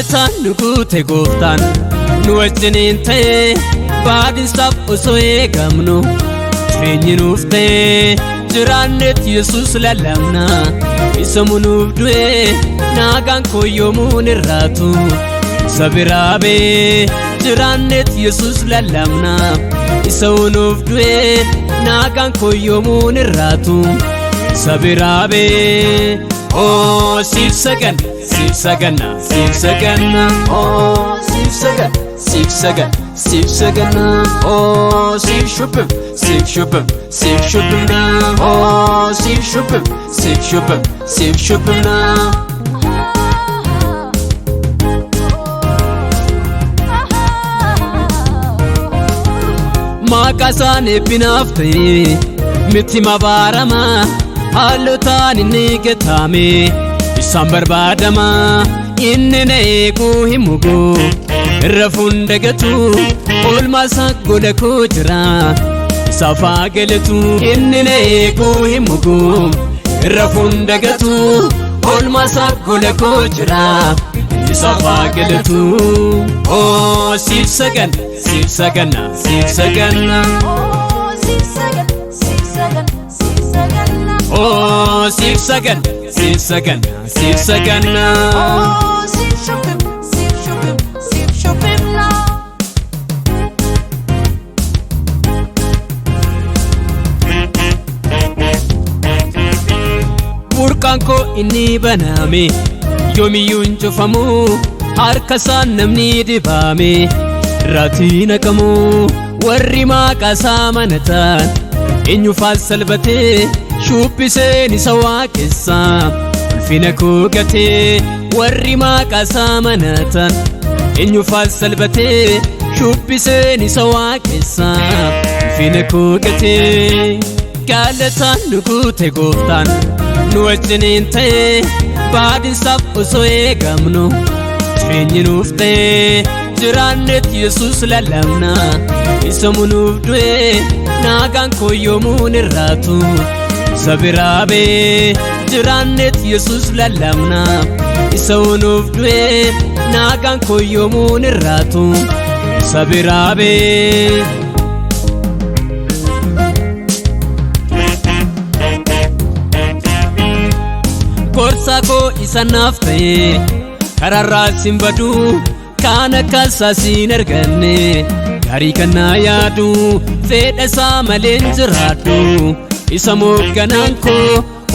Galataan nu guute gooftaan nu wajjiniin ta'e baadinsaaf osoo eegamnu jireenyi nuuf ta'e jiraanneet Yesuus lallabna isa nuuf du'e naagaan koo yoomuun irraatu isa biraa bee jiraanneet Yesuus lallabna isa nuuf du'e naagaan koo yoomuun irraatu isa biraa bee oh siif saganna siif saganna siif saganna oh siif saganna siif saganna siif saganna oh siif shubim siif shubim siif shubim na oh siif shubim siif shubim siif shubim na Maqasaan eebbinaaf ta'e miti mabaarama haallotaan inni gataame isaan barbaadama inni na eeguu hin mugu irra fundagatu olmaasaa gola koo jira isaaf haa galatu inni na eeguu hin mugu irra fundagatu olmaasaa gola koo jira isaaf haa galatu oh siif saganna siif saganna siif saganna oh siif saganna siif saganna siif saganna oh siif saganna siif saganna siif saganna oh siif shubim siif shubim siif shubim na burqaan koo inni baname yoomiyyuu hin cufamu harka isaan namni dibaame irraatii naqamu warri maqaasaa manatan eenyuufaan salbatee shubbiseen isa waaqessaa ulfina koo gatee warri maqaasaa manatan eenyuufaan salbatee shubbiseen isa waaqessaa ulfina koo gatee Galataan nu guute gooftaan nu wajjiniin ta'e baadinsaaf osoo eegamnu jireenyi nuuf ta'e jiraanneet Yesuus lallabna isa nuuf du'e naagaan koo yoomuun irraatu isa biraa bee jiraanneet Yesuus lallabna isa nuuf du'e naagaan koo yoomuun irraatu isa biraa bee Gorsa koo isa naaf ta'e kararraa sin badu kaan akkaasaa sin arganne gaarii kannaa yaadu fedha isaa maleen jiraadhu isa moogganaan koo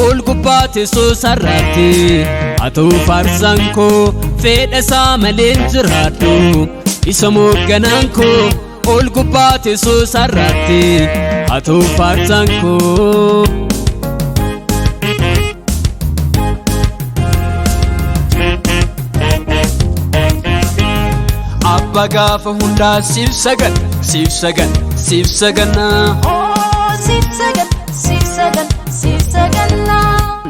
ol gubbaa teessoo sarraatti haa ta'u faarsaan koo fedha isaa maleen jiraadhu isa moogganaan koo ol gubbaa teessoo sarraatti haa ta'u faarsaan koo Abba gaafa hundaa siif saganna siif saganna siif saganna oh siif saganna siif saganna siif saganna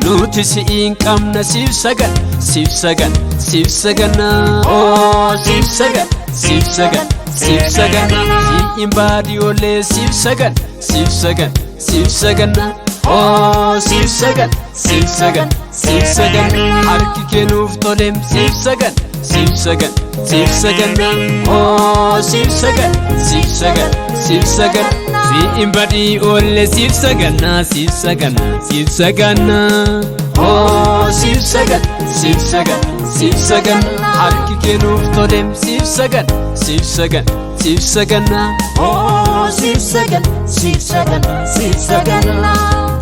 nuti si'iin qabna siif saganna siif saganna siif saganna oh siif saganna siif saganna siif saganna si'iin baadiyoolee siif saganna siif saganna siif saganna oh siif saganna siif saganna siif saganna harki kennuuf tolem siif saganna siif saganna siif saganna oh siif saganna siif saganna siif saganna si'iin baadiyoolee siif saganna siif saganna siif saganna oh siif saganna siif saganna siif saganna harki kennuuf tolem siif saganna siif saganna siif saganna oh siif saganna siif saganna siif saganna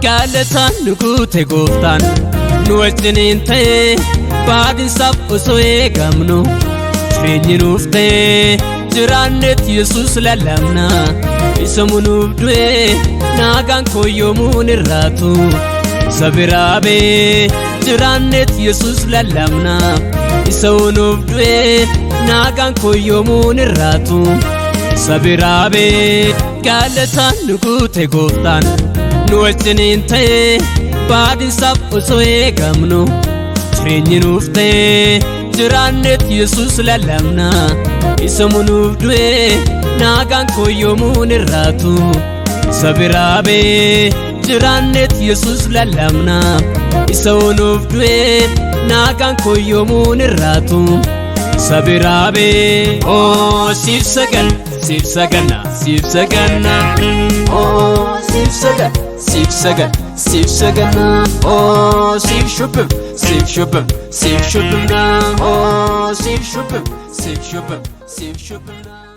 Galataan nu guute gooftaan nu wajjiniin ta'e baadinsaaf osoo eegamnu jireenyi nuuf ta'e jiraanneet Yesuus lallabna isa nuuf du'e naagaan koo yoomuun irraatu isa biraa bee jiraanneet Yesuus lallabna isa nuuf du'e naagaan koo yoomuun irraatu isa biraa bee Galataan nu guute gooftaan nu wajjiniin ta'e baadinsaaf osoo eegamnu jireenyi nuuf ta'e jiraanneet Yesuus lallabna isa nuuf du'e naagaan koo yoomuun irraatu isa biraa bee jiraanneet Yesuus lallabna isa nuuf du'e naagaan koo yoomuun irraatu sabiraabe oh siif saganna siif saganna siif saganna Oh, siif saganna, siif saganna siif saganna oh siif shubbim siif shubbim siif shubbimna oh siif shubbim siif shubbim siif shubbimna